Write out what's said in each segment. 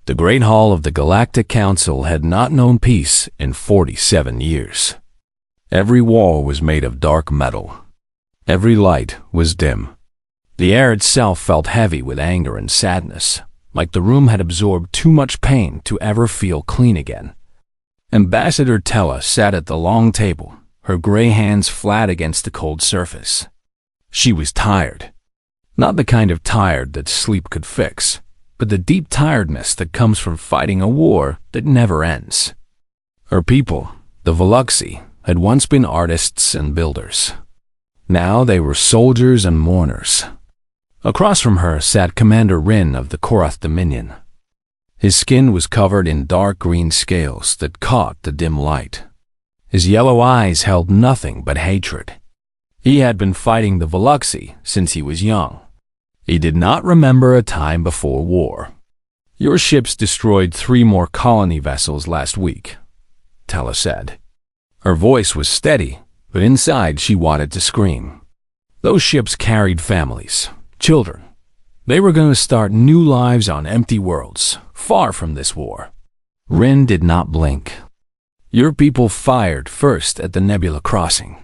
The Great Hall of the Galactic Council had not known peace in 47 years. Every wall was made of dark metal. Every light was dim. The air itself felt heavy with anger and sadness, like the room had absorbed too much pain to ever feel clean again. Ambassador Tella sat at the long table, her gray hands flat against the cold surface. She was tired. Not the kind of tired that sleep could fix, but the deep tiredness that comes from fighting a war that never ends. Her people, the Veluxi, had once been artists and builders. Now they were soldiers and mourners. Across from her sat Commander Rin of the Korath Dominion. His skin was covered in dark green scales that caught the dim light. His yellow eyes held nothing but hatred. He had been fighting the Veluxi since he was young. He did not remember a time before war. "Your ships destroyed 3 more colony vessels last week," Tella said. Her voice was steady, but inside she wanted to scream. Those ships carried families, children. They were going to start new lives on empty worlds, far from this war. Rin did not blink. "Your people fired first at the Nebula Crossing.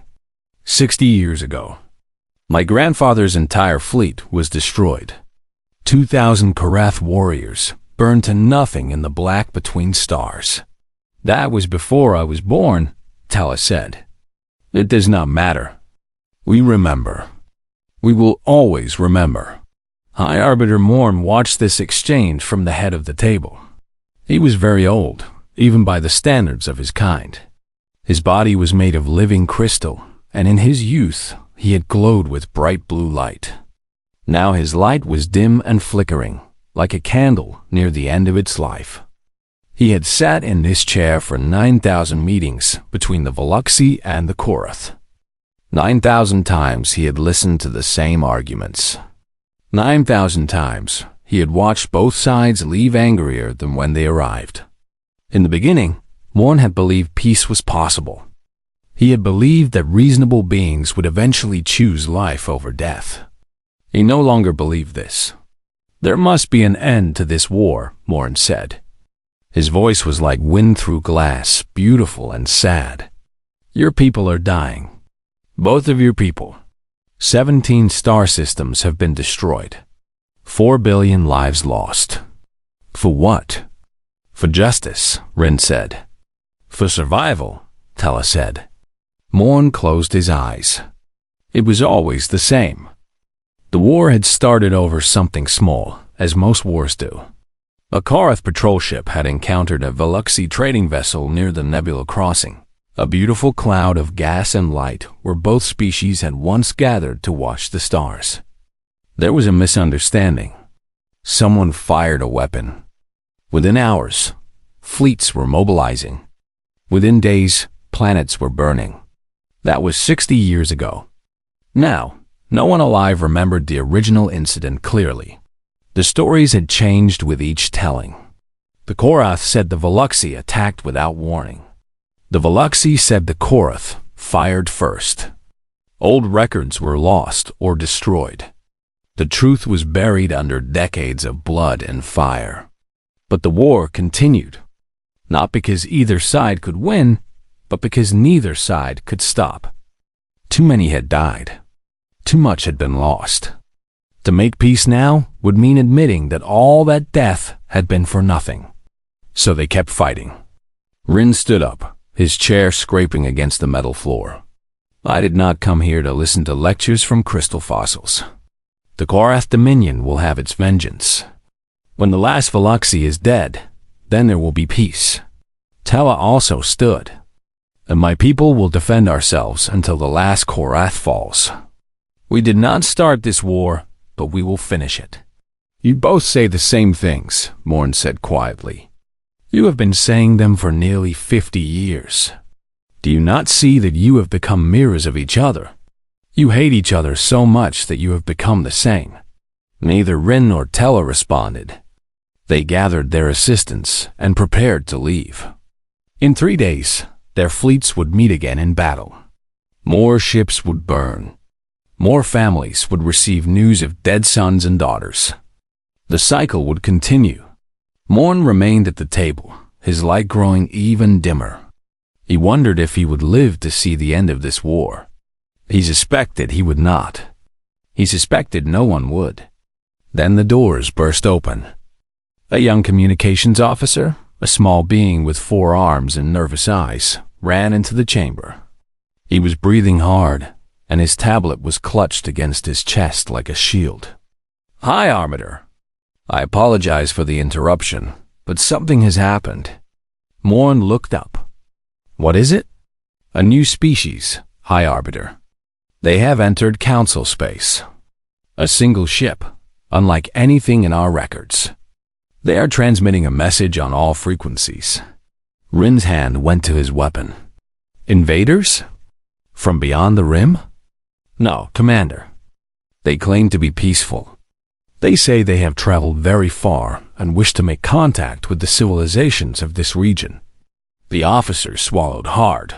60 years ago. My grandfather's entire fleet was destroyed. 2,000 Korath warriors burned to nothing in the black between stars. That was before I was born," Tella said. "It does not matter. We remember. We will always remember." High Arbiter Morn watched this exchange from the head of the table. He was very old, even by the standards of his kind. His body was made of living crystal, and in his youth he had glowed with bright blue light. Now his light was dim and flickering, like a candle near the end of its life. He had sat in this chair for 9,000 meetings between the Veluxi and the Korath. 9,000 times he had listened to the same arguments. 9,000 times he had watched both sides leave angrier than when they arrived. In the beginning, Morn had believed peace was possible. He had believed that reasonable beings would eventually choose life over death. He no longer believed this. "There must be an end to this war," Morn said. His voice was like wind through glass, beautiful and sad. "Your people are dying. Both of your people. 17 star systems have been destroyed. 4 billion lives lost. For what?" "For justice," Rin said. "For survival," Tella said. Morn closed his eyes. It was always the same. The war had started over something small, as most wars do. A Korath patrol ship had encountered a Veluxi trading vessel near the Nebula Crossing, a beautiful cloud of gas and light where both species had once gathered to watch the stars. There was a misunderstanding. Someone fired a weapon. Within hours, fleets were mobilizing. Within days, planets were burning. That was 60 years ago. Now, no one alive remembered the original incident clearly. The stories had changed with each telling. The Korath said the Veluxi attacked without warning. The Veluxi said the Korath fired first. Old records were lost or destroyed. The truth was buried under decades of blood and fire. But the war continued, not because either side could win, but because neither side could stop. Too many had died. Too much had been lost. To make peace now would mean admitting that all that death had been for nothing. So they kept fighting. Rin stood up, his chair scraping against the metal floor. "I did not come here to listen to lectures from crystal fossils. The Korath Dominion will have its vengeance. When the last Veluxi is dead, then there will be peace." Tella also stood. "And my people will defend ourselves until the last Korath falls. We did not start this war, but we will finish it." "You both say the same things," Morn said quietly. "You have been saying them for nearly 50 years. Do you not see that you have become mirrors of each other? You hate each other so much that you have become the same." Neither Rin nor Tella responded. They gathered their assistants and prepared to leave. In 3 days, their fleets would meet again in battle. More ships would burn. More families would receive news of dead sons and daughters. The cycle would continue. Morn remained at the table, his light growing even dimmer. He wondered if he would live to see the end of this war. He suspected he would not. He suspected no one would. Then the doors burst open. A young communications officer, a small being with 4 arms and nervous eyes, ran into the chamber. He was breathing hard, and his tablet was clutched against his chest like a shield. "Hi, Arbiter. I apologize for the interruption, but something has happened." Morn looked up. "What is it?" "A new species, High Arbiter. They have entered Council space. A single ship, unlike anything in our records. They are transmitting a message on all frequencies." Rin's hand went to his weapon. "Invaders? From beyond the rim?" "No, Commander. They claim to be peaceful. They say they have traveled very far and wish to make contact with the civilizations of this region." The officer swallowed hard.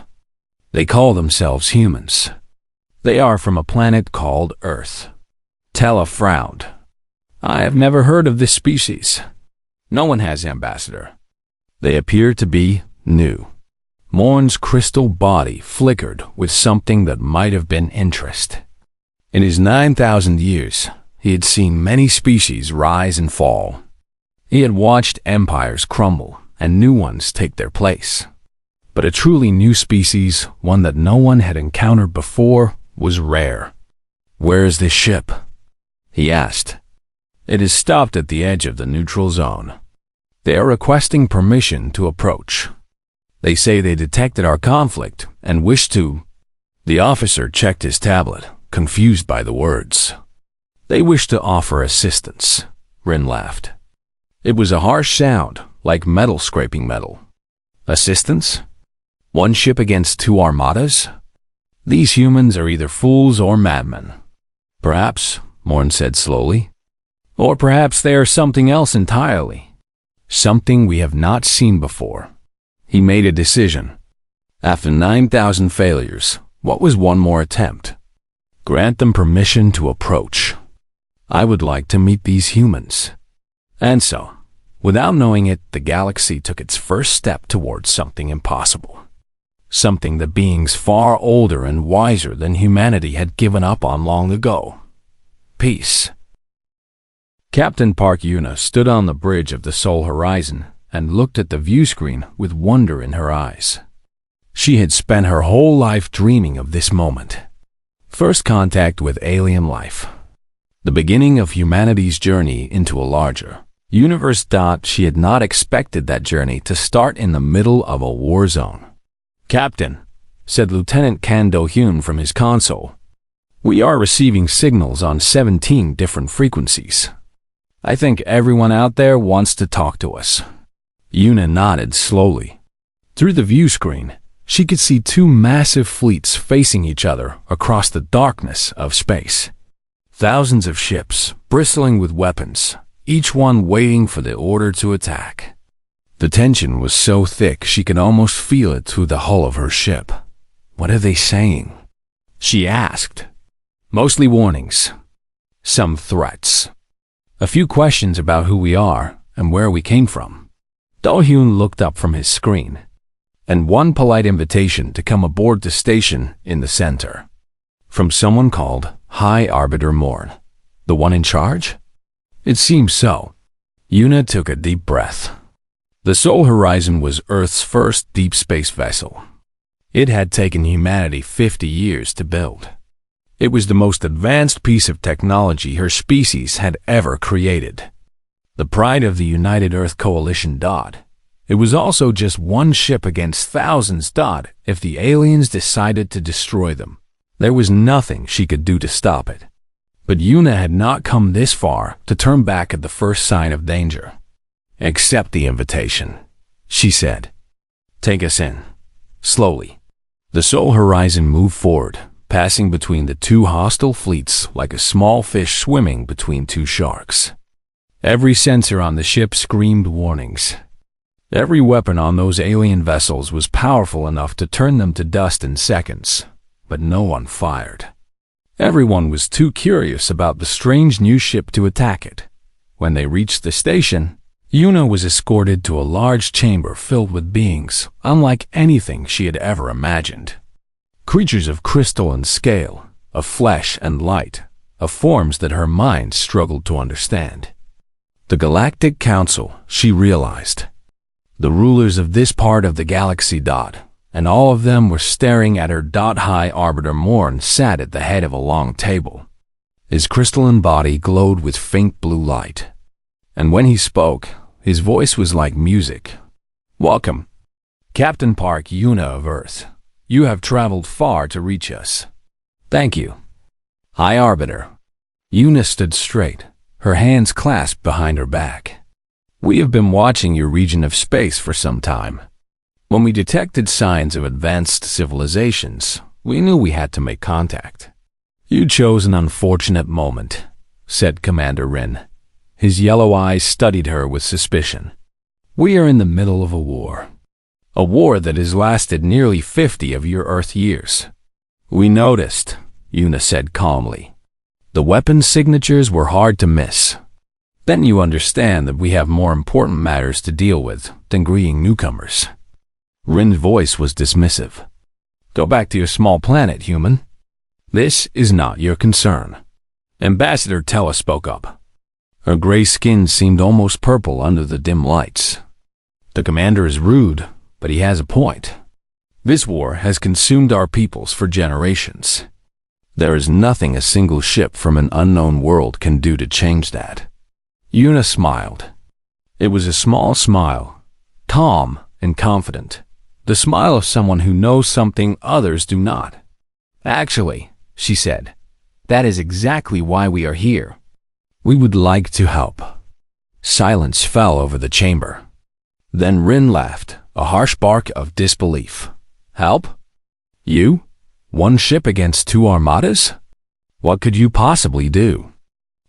"They call themselves humans. They are from a planet called Earth." Tella frowned. "I have never heard of this species." "No one has, Ambassador. They appear to be new." Morn's crystal body flickered with something that might have been interest. In his 9,000 years, he had seen many species rise and fall. He had watched empires crumble and new ones take their place. But a truly new species, one that no one had encountered before, was rare. "Where is this ship?" he asked. "It is stopped at the edge of the neutral zone. They are requesting permission to approach. They say they detected our conflict and wish to—" The officer checked his tablet, confused by the words. "They wish to offer assistance," Rin laughed. It was a harsh sound, like metal scraping metal. "Assistance? One ship against 2 armadas? These humans are either fools or madmen." "Perhaps," Morn said slowly. "Or perhaps they are something else entirely. Something we have not seen before." He made a decision. After 9,000 failures, what was one more attempt? Grant them permission to approach. I would like to meet these humans. And so, without knowing it, the galaxy took its first step towards something impossible. Something the beings far older and wiser than humanity had given up on long ago. Peace. Captain Park Yuna stood on the bridge of the Sol Horizon and looked at the view screen with wonder in her eyes. She had spent her whole life dreaming of this moment. First contact with alien life. The beginning of humanity's journey into a larger universe. She had not expected that journey to start in the middle of a war zone. "Captain," said Lieutenant Kan Do-hyun from his console, "we are receiving signals on 17 different frequencies. I think everyone out there wants to talk to us." Yuna nodded slowly. Through the view screen, she could see 2 massive fleets facing each other across the darkness of space. Thousands of ships, bristling with weapons, each one waiting for the order to attack. The tension was so thick she could almost feel it through the hull of her ship. "What are they saying?" she asked. "Mostly warnings. Some threats. A few questions about who we are and where we came from." Do-hyun looked up from his screen. "And one polite invitation to come aboard the station in the center. From someone called High Arbiter Morn. The one in charge?" "It seems so." Yuna took a deep breath. The Sol Horizon was Earth's first deep space vessel. It had taken humanity 50 years to build. It was the most advanced piece of technology her species had ever created. The pride of the United Earth Coalition. It was also just one ship against thousands. If the aliens decided to destroy them, there was nothing she could do to stop it. But Yuna had not come this far to turn back at the first sign of danger. "Accept the invitation," she said. "Take us in." Slowly, the Sol Horizon moved forward, passing between the 2 hostile fleets like a small fish swimming between 2 sharks. Every sensor on the ship screamed warnings. Every weapon on those alien vessels was powerful enough to turn them to dust in seconds, but no one fired. Everyone was too curious about the strange new ship to attack it. When they reached the station, Yuna was escorted to a large chamber filled with beings unlike anything she had ever imagined. Creatures of crystal and scale, of flesh and light, of forms that her mind struggled to understand. The Galactic Council, she realized. The rulers of this part of the galaxy. And all of them were staring at her. High Arbiter Morn sat at the head of a long table. His crystalline body glowed with faint blue light. And when he spoke, his voice was like music. "Welcome, Captain Park Yuna of Earth. You have traveled far to reach us." "Thank you, High Arbiter." Yuna stood straight, her hands clasped behind her back. "We have been watching your region of space for some time. When we detected signs of advanced civilizations, we knew we had to make contact." "You chose an unfortunate moment," said Commander Rin. His yellow eyes studied her with suspicion. "We are in the middle of a war. A war that has lasted nearly 50 of your Earth years." "We noticed," Yuna said calmly. "The weapon signatures were hard to miss. Then you understand that we have more important matters to deal with than greeting newcomers." Rin's voice was dismissive. "Go back to your small planet, human. This is not your concern." Ambassador Tella spoke up. Her gray skin seemed almost purple under the dim lights. "The commander is rude, but he has a point. This war has consumed our peoples for generations. There is nothing a single ship from an unknown world can do to change that." Yuna smiled. It was a small smile, calm and confident, the smile of someone who knows something others do not. "Actually," she said, "that is exactly why we are here. We would like to help." Silence fell over the chamber. Then Rin laughed, a harsh bark of disbelief. "Help? You? One ship against 2 armadas? What could you possibly do?"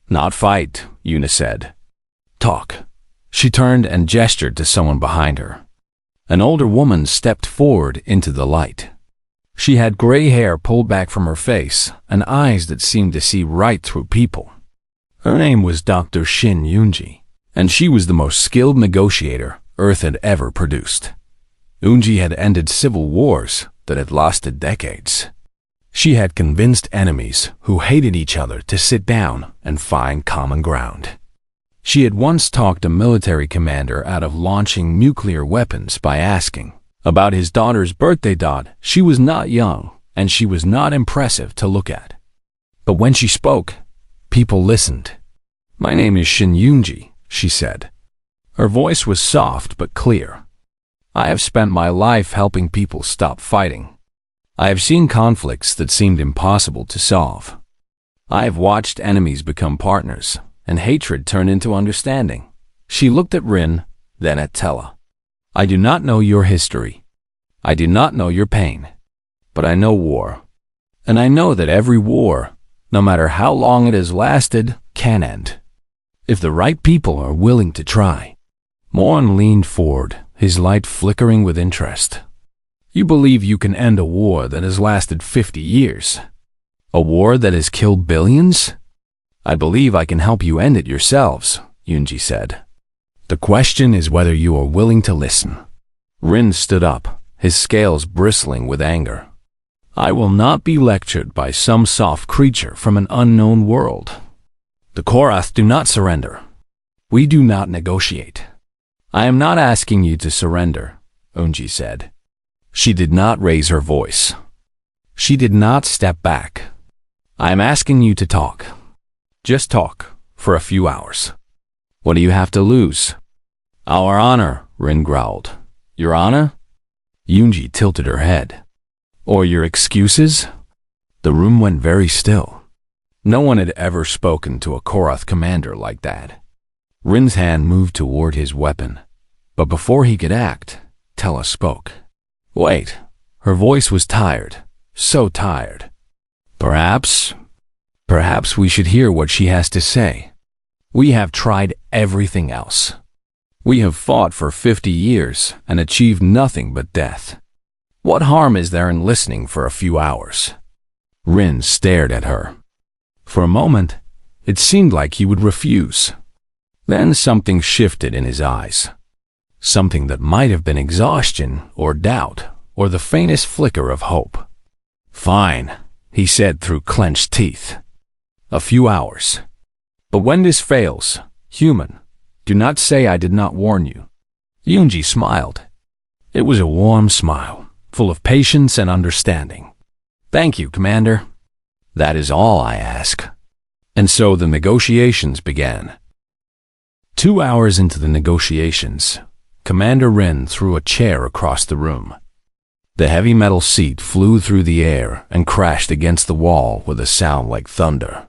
"Not fight," Yuna said. "Talk." She turned and gestured to someone behind her. An older woman stepped forward into the light. She had gray hair pulled back from her face and eyes that seemed to see right through people. Her name was Dr. Shin Yunji, and she was the most skilled negotiator Earth had ever produced. Yunji had ended civil wars that had lasted decades. She had convinced enemies who hated each other to sit down and find common ground. She had once talked a military commander out of launching nuclear weapons by asking about his daughter's birthday. She was not young, and she was not impressive to look at. But when she spoke, people listened. "My name is Shin Yunji," she said. Her voice was soft but clear. "I have spent my life helping people stop fighting. I have seen conflicts that seemed impossible to solve. I have watched enemies become partners and hatred turn into understanding." She looked at Rin, then at Tella. "I do not know your history. I do not know your pain. But I know war. And I know that every war, no matter how long it has lasted, can end, if the right people are willing to try." Morn leaned forward, his light flickering with interest. "You believe you can end a war that has lasted 50 years? A war that has killed billions? I believe I can help you end it yourselves," Yunji said. "The question is whether you are willing to listen." Rin stood up, his scales bristling with anger. "I will not be lectured by some soft creature from an unknown world. The Korath do not surrender. We do not negotiate." "I am not asking you to surrender," Yunji said. She did not raise her voice. She did not step back. "I am asking you to talk. Just talk, for a few hours. What do you have to lose?" "Our honor," Rin growled. "Your honor?" Yunji tilted her head. "Or your excuses?" The room went very still. No one had ever spoken to a Korath commander like that. Rin's hand moved toward his weapon, but before he could act, Tella spoke. "Wait." Her voice was tired, so tired. Perhaps we should hear what she has to say. We have tried everything else. We have fought for 50 years and achieved nothing but death. What harm is there in listening for a few hours?" Rin stared at her. For a moment, it seemed like he would refuse. Then something shifted in his eyes. Something that might have been exhaustion or doubt or the faintest flicker of hope. "Fine," he said through clenched teeth. "A few hours. But when this fails, human, do not say I did not warn you." Yunji smiled. It was a warm smile, full of patience and understanding. "Thank you, Commander. That is all I ask." And so the negotiations began. 2 hours into the negotiations, Commander Rin threw a chair across the room. The heavy metal seat flew through the air and crashed against the wall with a sound like thunder.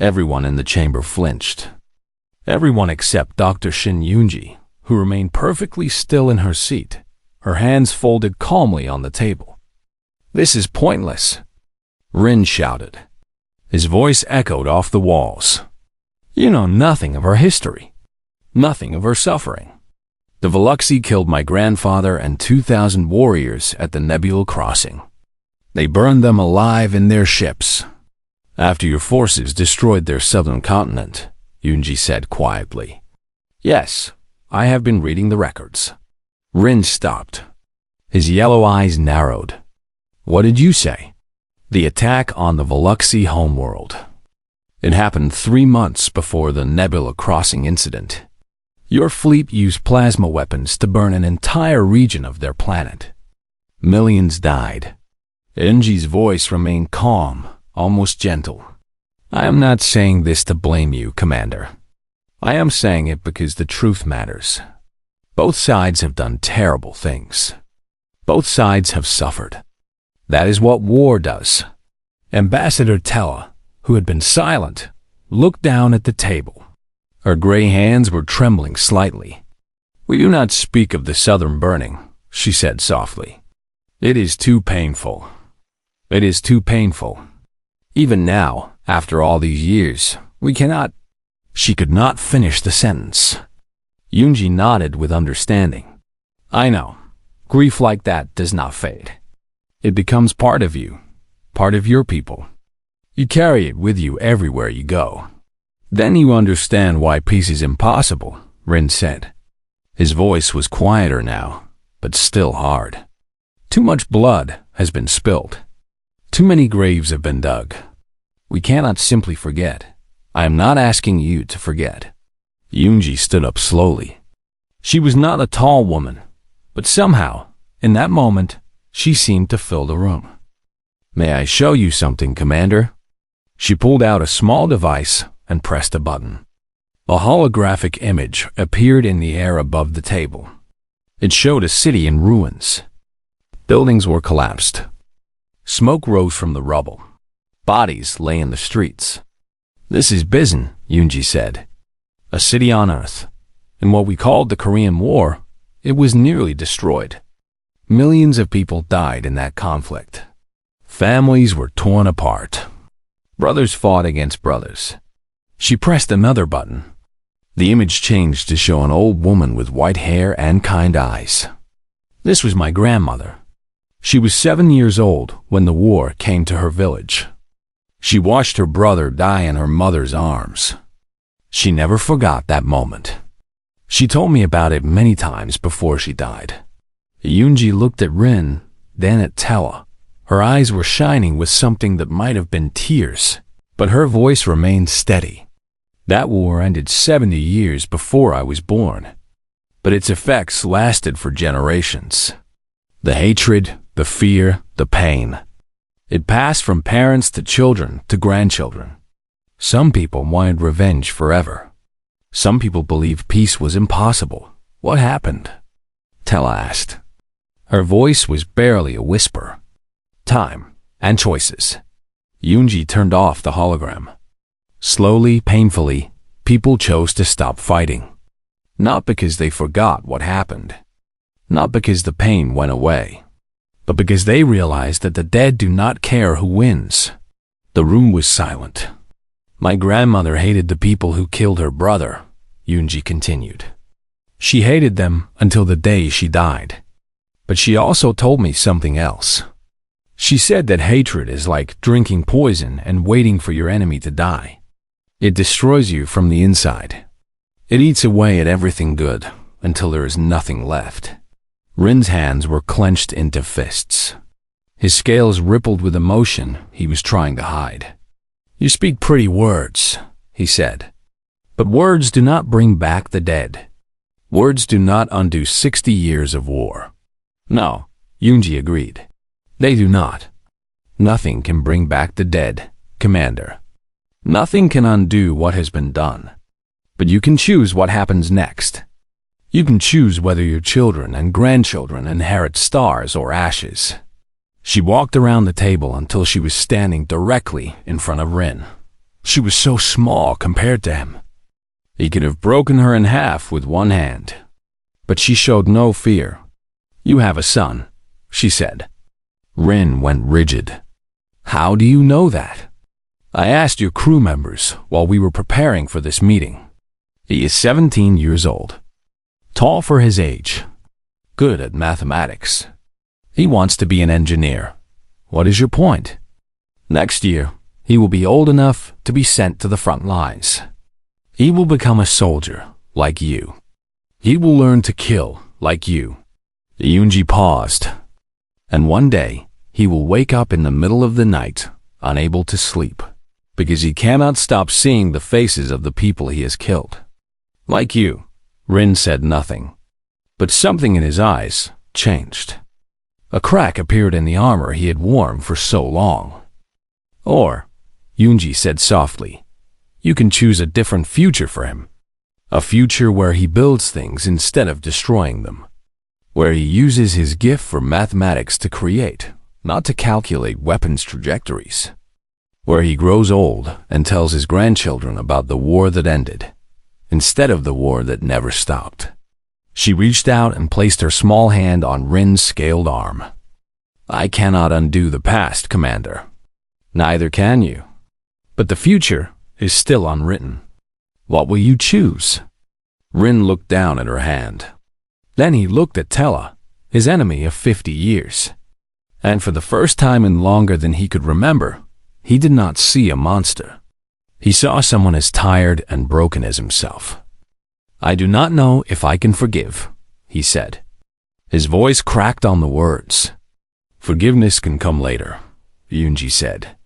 Everyone in the chamber flinched. Everyone except Dr. Shin Yunji, who remained perfectly still in her seat, her hands folded calmly on the table. "This is pointless," Rin shouted. His voice echoed off the walls. "You know nothing of our history, nothing of our suffering. The Veluxi killed my grandfather and 2,000 warriors at the Nebula Crossing. They burned them alive in their ships. After your forces destroyed their southern continent," Yunji said quietly. "Yes, I have been reading the records." Rin stopped. His yellow eyes narrowed. "What did you say?" "The attack on the Veluxi homeworld. It happened 3 months before the Nebula Crossing incident. Your fleet used plasma weapons to burn an entire region of their planet. Millions died." Yunji's voice remained calm, almost gentle. "I am not saying this to blame you, Commander. I am saying it because the truth matters. Both sides have done terrible things. Both sides have suffered. That is what war does." Ambassador Tella, who had been silent, looked down at the table. Her gray hands were trembling slightly. "We do not speak of the southern burning," she said softly. "It is too painful. It is too painful. Even now, after all these years, we cannot—" She could not finish the sentence. Yunji nodded with understanding. "I know. Grief like that does not fade. It becomes part of you, part of your people. You carry it with you everywhere you go. Then you understand why peace is impossible," Rin said. His voice was quieter now, but still hard. "Too much blood has been spilled. Too many graves have been dug. We cannot simply forget. I am not asking you to forget." Yunji stood up slowly. She was not a tall woman, but somehow, in that moment, she seemed to fill the room. "May I show you something, Commander?" She pulled out a small device and pressed a button. A holographic image appeared in the air above the table. It showed a city in ruins. Buildings were collapsed. Smoke rose from the rubble. Bodies lay in the streets. "This is Bizin," Yunji said. "A city on Earth. In what we called the Korean War, it was nearly destroyed. Millions of people died in that conflict. Families were torn apart. Brothers fought against brothers." She pressed another button. The image changed to show an old woman with white hair and kind eyes. "This was my grandmother. She was 7 years old when the war came to her village. She watched her brother die in her mother's arms. She never forgot that moment. She told me about it many times before she died." Yunji looked at Rin, then at Tella. Her eyes were shining with something that might have been tears, but her voice remained steady. "That war ended 70 years before I was born, but its effects lasted for generations. The hatred, the fear, the pain. It passed from parents to children to grandchildren. Some people wanted revenge forever. Some people believed peace was impossible. What happened?" Tella asked. Her voice was barely a whisper. "Time and choices." Yunji turned off the hologram. Slowly, painfully, people chose to stop fighting. Not because they forgot what happened. Not because the pain went away. But because they realized that the dead do not care who wins. The room was silent. "My grandmother hated the people who killed her brother," Yunji continued. "She hated them until the day she died. But she also told me something else. She said that hatred is like drinking poison and waiting for your enemy to die. It destroys you from the inside. It eats away at everything good until there is nothing left. Rin's hands were clenched into fists. His scales rippled with emotion he was trying to hide. "You speak pretty words," he said. "But words do not bring back the dead. Words do not undo 60 years of war." "No," Yunji agreed. "They do not. Nothing can bring back the dead, Commander. Nothing can undo what has been done. But you can choose what happens next. You can choose whether your children and grandchildren inherit stars or ashes." She walked around the table until she was standing directly in front of Rin. She was so small compared to him. He could have broken her in half with one hand. But she showed no fear. "You have a son," she said. Rin went rigid. "How do you know that?" "I asked your crew members while we were preparing for this meeting. He is 17 years old. Tall for his age. Good at mathematics. He wants to be an engineer. What is your point? Next year, he will be old enough to be sent to the front lines. He will become a soldier, like you. He will learn to kill, like you." Yunji paused. "And one day, he will wake up in the middle of the night, unable to sleep, because he cannot stop seeing the faces of the people he has killed." "Like you." Rin said nothing. But something in his eyes changed. A crack appeared in the armor he had worn for so long. "Or," Yunji said softly, "you can choose a different future for him. A future where he builds things instead of destroying them. Where he uses his gift for mathematics to create, not to calculate weapons trajectories. Where he grows old and tells his grandchildren about the war that ended, instead of the war that never stopped." She reached out and placed her small hand on Rin's scaled arm. "I cannot undo the past, Commander. Neither can you. But the future is still unwritten. What will you choose?" Rin looked down at her hand. Then he looked at Tella, his enemy of 50 years. And for the first time in longer than he could remember, he did not see a monster. He saw someone as tired and broken as himself. "I do not know if I can forgive," he said. His voice cracked on the words. "Forgiveness can come later," Yunji said.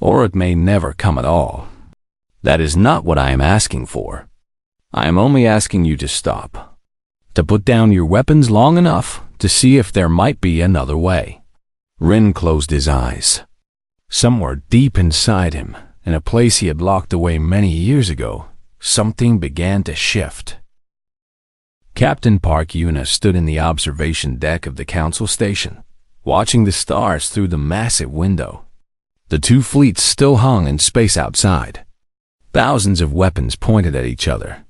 "Or it may never come at all. That is not what I am asking for. I am only asking you to stop. To put down your weapons long enough to see if there might be another way." Rin closed his eyes. Somewhere deep inside him, in a place he had locked away many years ago, something began to shift. Captain Park Yuna stood in the observation deck of the council station, watching the stars through the massive window. The two fleets still hung in space outside. Thousands of weapons pointed at each other,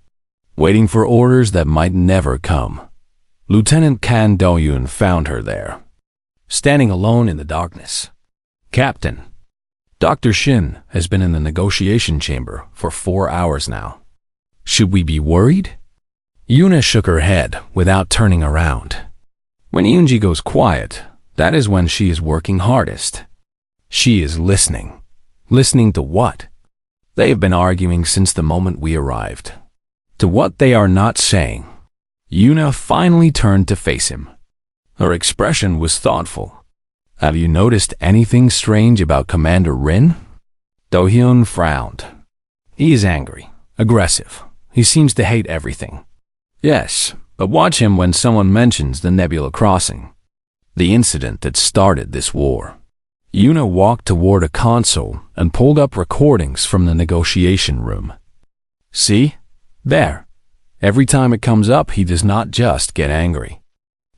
waiting for orders that might never come. Lieutenant Kan Do-yoon found her there, standing alone in the darkness. "Captain, Dr. Shin has been in the negotiation chamber for 4 hours now. Should we be worried?" Yuna shook her head without turning around. When Yunji goes quiet, that is when she is working hardest. She is listening. Listening to what? They have been arguing since the moment we arrived. To what they are not saying. Yuna finally turned to face him. Her expression was thoughtful. "Have you noticed anything strange about Commander Rin?" Do-hyun frowned. "He is angry, aggressive. He seems to hate everything." "Yes, but watch him when someone mentions the Nebula Crossing, the incident that started this war." Yuna walked toward a console and pulled up recordings from the negotiation room. "See? There. Every time it comes up, he does not just get angry.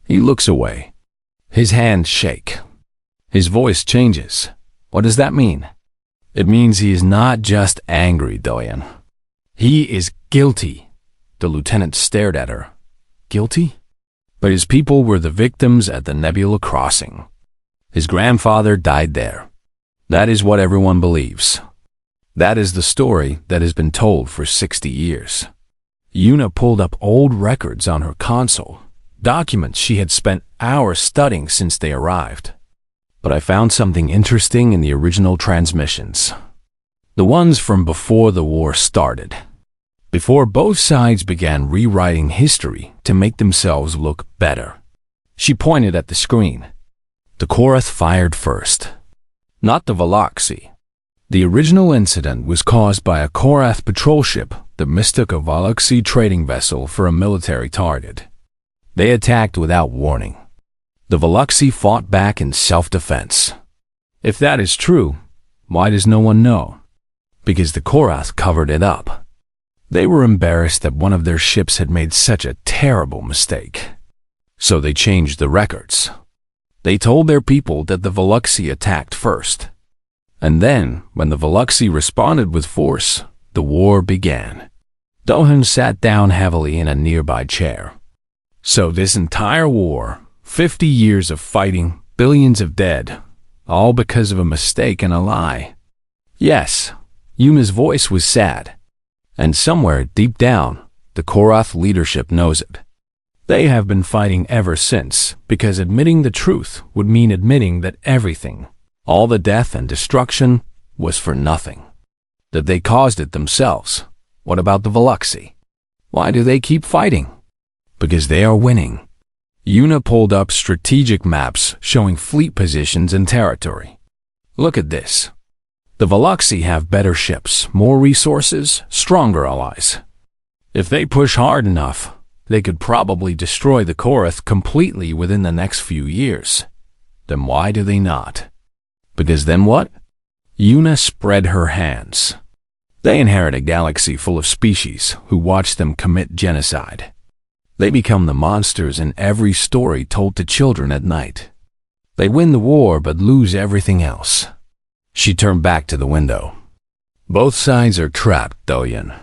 He looks away. His hands shake. His voice changes. What does that mean?" "It means he is not just angry, Do-hyun. He is guilty." The lieutenant stared at her. "Guilty?" "But his people were the victims at the Nebula Crossing. His grandfather died there. That is what everyone believes. That is the story that has been told for 60 years. Yuna pulled up old records on her console, documents she had spent hours studying since they arrived. But I found something interesting in the original transmissions. The ones from before the war started. before both sides began rewriting history to make themselves look better. She pointed at the screen. The Korath fired first, not the Veloxi. The original incident was caused by a Korath patrol ship that mistook a Veloxi trading vessel for a military target. They attacked without warning. The Veloxi fought back in self-defense. If that is true, why does no one know? Because the Korath covered it up. They were embarrassed that one of their ships had made such a terrible mistake. So they changed the records. They told their people that the Veloxi attacked first. And then, when the Veloxi responded with force, the war began. Dohan sat down heavily in a nearby chair. So this entire war, 50 years of fighting, billions of dead, all because of a mistake and a lie. Yes, Yuma's voice was sad. And somewhere deep down, the Korath leadership knows it. They have been fighting ever since, because admitting the truth would mean admitting that everything, all the death and destruction, was for nothing. That they caused it themselves. What about the Veloxi? Why do they keep fighting? Because they are winning. Yuna pulled up strategic maps showing fleet positions and territory. Look at this. The Veloxi have better ships, more resources, stronger allies. If they push hard enough, they could probably destroy the Korath completely within the next few years. Then why do they not? Because then what? Yuna spread her hands. They inherit a galaxy full of species who watch them commit genocide. They become the monsters in every story told to children at night. They win the war but lose everything else. She turned back to the window. Both sides are trapped, Doyen.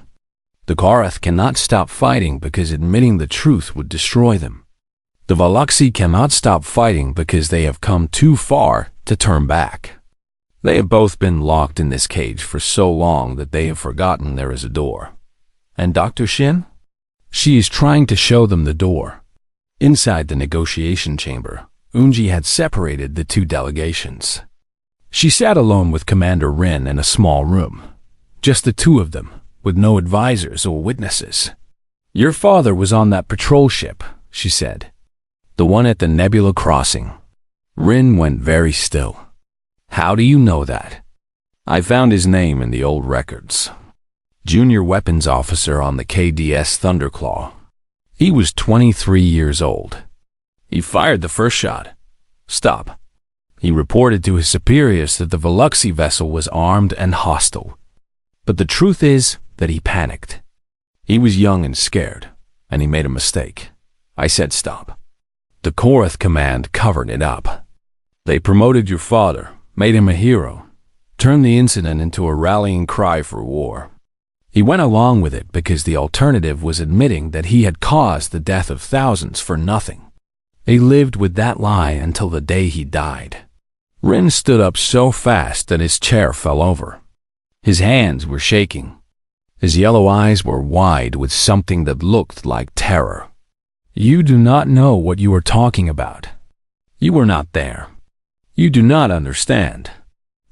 The Korath cannot stop fighting because admitting the truth would destroy them. The Veloxi cannot stop fighting because they have come too far to turn back. They have both been locked in this cage for so long that they have forgotten there is a door. And Dr. Shin? She is trying to show them the door. Inside the negotiation chamber, Unji had separated the two delegations. She sat alone with Commander Rin in a small room. Just the two of them, with no advisors or witnesses. Your father was on that patrol ship, she said. The one at the Nebula Crossing. Rin went very still. How do you know that? I found his name in the old records. Junior weapons officer on the KDS Thunderclaw. He was 23 years old. He fired the first shot. Stop. He reported to his superiors that the Veloxi vessel was armed and hostile. But the truth is that he panicked. He was young and scared, and he made a mistake. I said stop. The Korath command covered it up. They promoted your father, made him a hero, turned the incident into a rallying cry for war. He went along with it because the alternative was admitting that he had caused the death of thousands for nothing. He lived with that lie until the day he died. Rin stood up so fast that his chair fell over. His hands were shaking. His yellow eyes were wide with something that looked like terror. You do not know what you are talking about. You were not there. You do not understand.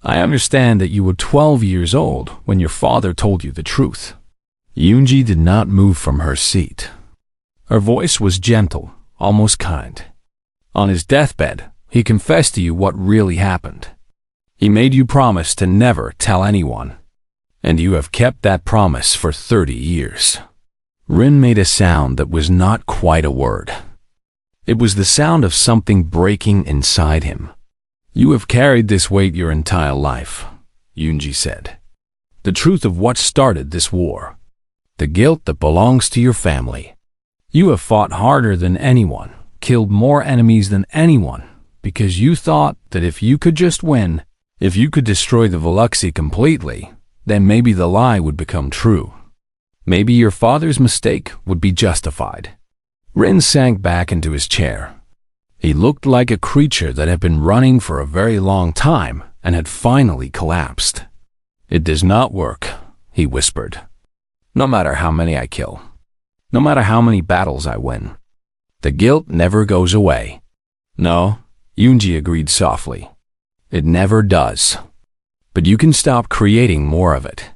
I understand that you were 12 years old when your father told you the truth. Yunji did not move from her seat. Her voice was gentle, almost kind. On his deathbed, he confessed to you what really happened. He made you promise to never tell anyone. And you have kept that promise for 30 years. Rin made a sound that was not quite a word. It was the sound of something breaking inside him. You have carried this weight your entire life, Yunji said. The truth of what started this war. The guilt that belongs to your family. You have fought harder than anyone, killed more enemies than anyone, because you thought that if you could just win, if you could destroy the Veloxi completely, then maybe the lie would become true. Maybe your father's mistake would be justified. Rin sank back into his chair. He looked like a creature that had been running for a very long time and had finally collapsed. It does not work, he whispered. No matter how many I kill, no matter how many battles I win, the guilt never goes away. No, Yunji agreed softly. It never does. But you can stop creating more of it.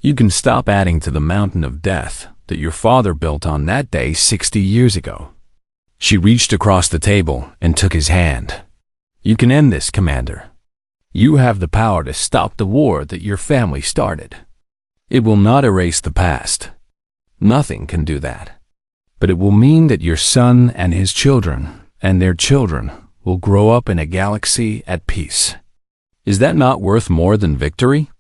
You can stop adding to the mountain of death that your father built on that day 60 years ago. She reached across the table and took his hand. You can end this, Commander. You have the power to stop the war that your family started. It will not erase the past. Nothing can do that. But it will mean that your son and his children and their children will grow up in a galaxy at peace. Is that not worth more than victory?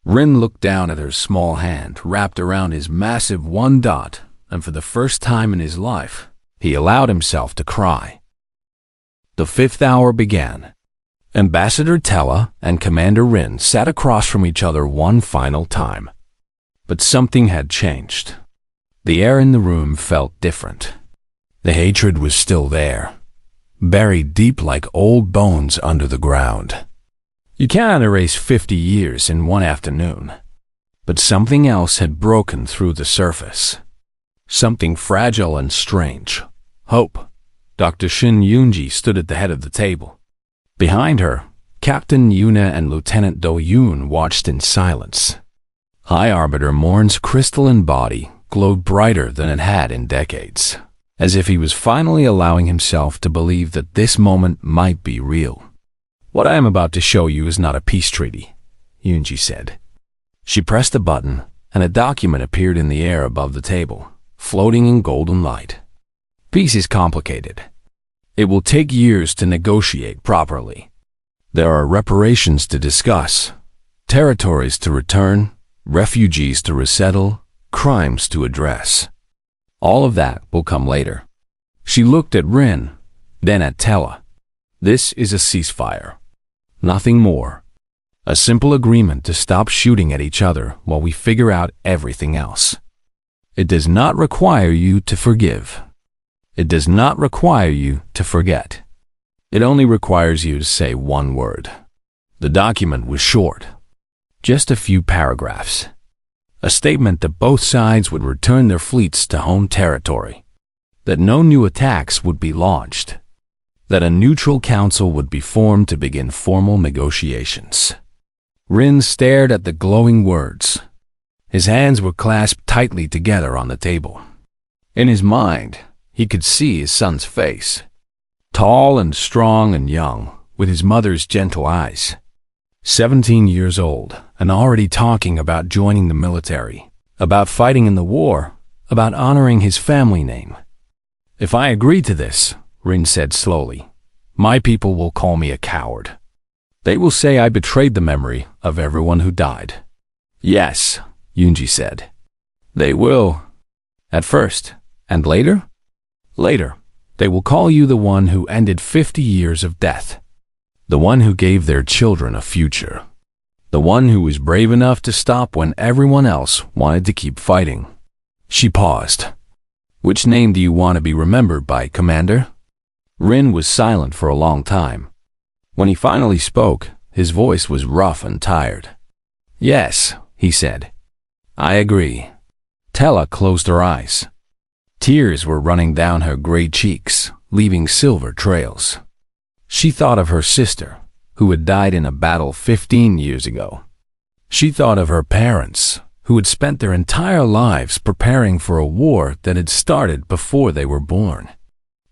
Rin looked down at her small hand wrapped around his massive one dot, and for the first time in his life, he allowed himself to cry. The 5th hour began. Ambassador Tella and Commander Rin sat across from each other one final time. But something had changed. The air in the room felt different. The hatred was still there, buried deep like old bones under the ground. You cannot erase 50 years in one afternoon. But something else had broken through the surface. Something fragile and strange. Hope. Dr. Shin Yunji stood at the head of the table. Behind her, Captain Yuna and Lieutenant Do Yoon watched in silence. High Arbiter Morn's crystalline body glowed brighter than it had in decades, as if he was finally allowing himself to believe that this moment might be real. What I am about to show you is not a peace treaty, Yunji said. She pressed a button, and a document appeared in the air above the table, floating in golden light. Peace is complicated. It will take years to negotiate properly. There are reparations to discuss, territories to return, refugees to resettle, crimes to address. All of that will come later. She looked at Rin, then at Tella. This is a ceasefire. Nothing more. A simple agreement to stop shooting at each other while we figure out everything else. It does not require you to forgive. It does not require you to forget. It only requires you to say one word. The document was short. Just a few paragraphs. A statement that both sides would return their fleets to home territory. That no new attacks would be launched. That a neutral council would be formed to begin formal negotiations. Rin stared at the glowing words. His hands were clasped tightly together on the table. In his mind, he could see his son's face. Tall and strong and young, with his mother's gentle eyes. 17 years old, and already talking about joining the military, about fighting in the war, about honoring his family name. If I agree to this, Rin said slowly, my people will call me a coward. They will say I betrayed the memory of everyone who died. Yes, Yunji said. They will. At first. And later? Later, they will call you the one who ended 50 years of death. The one who gave their children a future. The one who was brave enough to stop when everyone else wanted to keep fighting. She paused. Which name do you want to be remembered by, Commander? Rin was silent for a long time. When he finally spoke, his voice was rough and tired. Yes, he said. I agree. Tella closed her eyes. Tears were running down her gray cheeks, leaving silver trails. She thought of her sister, who had died in a battle 15 years ago. She thought of her parents, who had spent their entire lives preparing for a war that had started before they were born.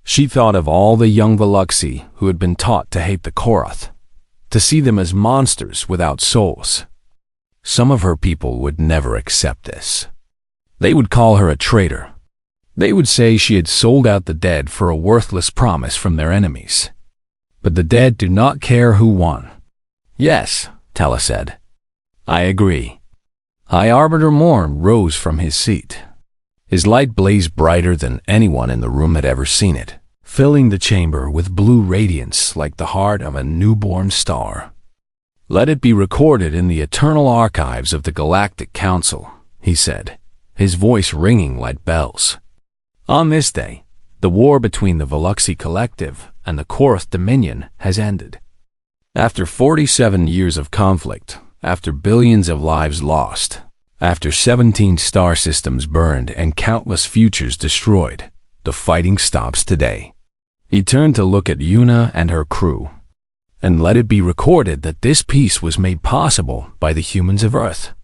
She thought of all the young Veluxi who had been taught to hate the Korath, to see them as monsters without souls. Some of her people would never accept this. They would call her a traitor. They would say she had sold out the dead for a worthless promise from their enemies. But the dead do not care who won. Yes, Tella said. I agree. High Arbiter Morn rose from his seat. His light blazed brighter than anyone in the room had ever seen it, filling the chamber with blue radiance like the heart of a newborn star. Let it be recorded in the eternal archives of the Galactic Council, he said, his voice ringing like bells. On this day, the war between the Veluxi Collective and the Korath Dominion has ended. After 47 years of conflict, after billions of lives lost, after 17 star systems burned and countless futures destroyed, the fighting stops today. He turned to look at Yuna and her crew. And let it be recorded that this peace was made possible by the humans of Earth.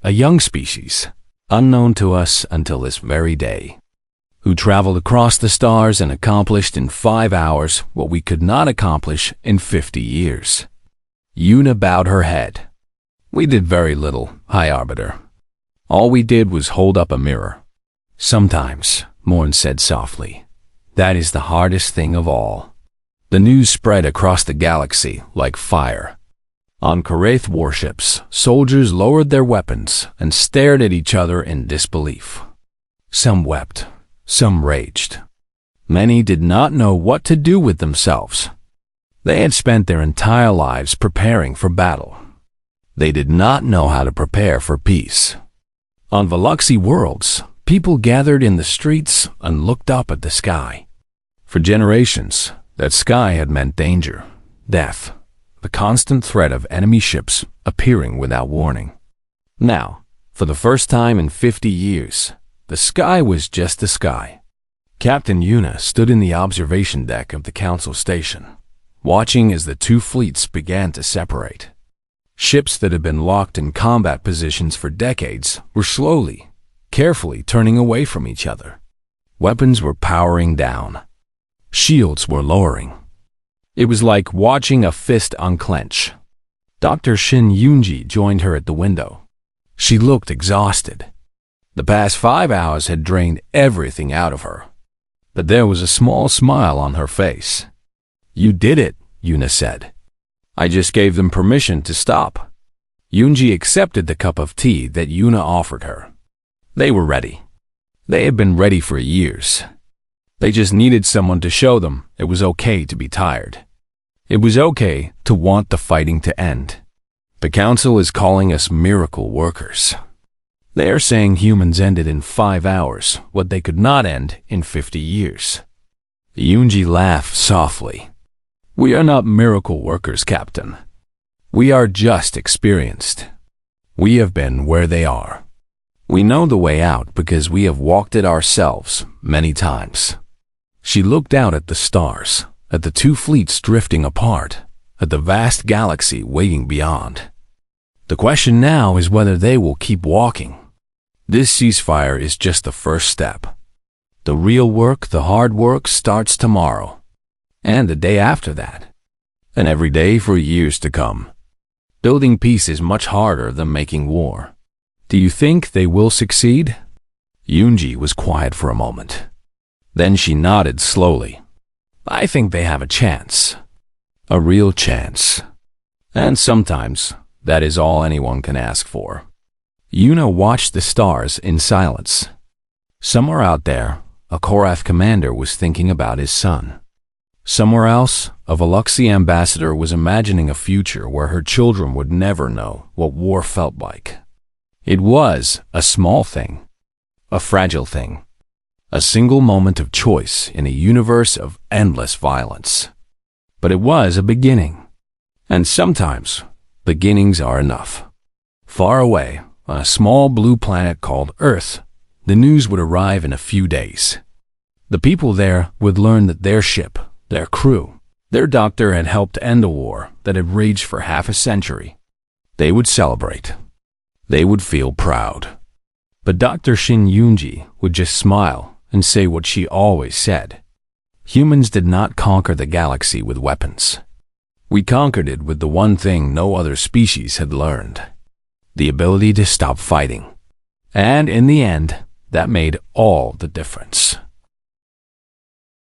a young species, unknown to us until this very day, who traveled across the stars and accomplished in 5 hours what we could not accomplish in 50 years. Una bowed her head. We did very little, High Arbiter. All we did was hold up a mirror. Sometimes, Morn said softly, that is the hardest thing of all. The news spread across the galaxy like fire. On Karaith warships, soldiers lowered their weapons and stared at each other in disbelief. Some wept, some raged. Many did not know what to do with themselves. They had spent their entire lives preparing for battle. They did not know how to prepare for peace. On Veluxy worlds, people gathered in the streets and looked up at the sky. For generations, that sky had meant danger, death, the constant threat of enemy ships appearing without warning. Now, for the first time in 50 years, the sky was just the sky. Captain Una stood in the observation deck of the Council station, watching as the two fleets began to separate. Ships that had been locked in combat positions for decades were slowly, carefully turning away from each other. Weapons were powering down. Shields were lowering. It was like watching a fist unclench. Dr. Shin Yunji joined her at the window. She looked exhausted. The past 5 hours had drained everything out of her. But there was a small smile on her face. You did it, Una said. I just gave them permission to stop. Yunji accepted the cup of tea that Una offered her. They were ready. They had been ready for years. They just needed someone to show them it was okay to be tired. It was okay to want the fighting to end. The Council is calling us miracle workers. They are saying humans ended in 5 hours what they could not end in 50 years. Yunji laughed softly. We are not miracle workers, Captain. We are just experienced. We have been where they are. We know the way out because we have walked it ourselves many times. She looked out at the stars, at the two fleets drifting apart, at the vast galaxy waiting beyond. The question now is whether they will keep walking. This ceasefire is just the first step. The real work, the hard work, starts tomorrow, and the day after that, and every day for years to come. Building peace is much harder than making war. Do you think they will succeed? Yunji was quiet for a moment. Then she nodded slowly. I think they have a chance. A real chance. And sometimes, that is all anyone can ask for. Una watched the stars in silence. Somewhere out there, a Korath commander was thinking about his son. Somewhere else, a Veluxy ambassador was imagining a future where her children would never know what war felt like. It was a small thing, a fragile thing. A single moment of choice in a universe of endless violence. But it was a beginning. And sometimes, beginnings are enough. Far away, on a small blue planet called Earth, the news would arrive in a few days. The people there would learn that their ship, their crew, their doctor had helped end a war that had raged for half a century. They would celebrate. They would feel proud. But Dr. Shin Yunji would just smile and say what she always said. Humans did not conquer the galaxy with weapons. We conquered it with the one thing no other species had learned. The ability to stop fighting. And in the end, that made all the difference.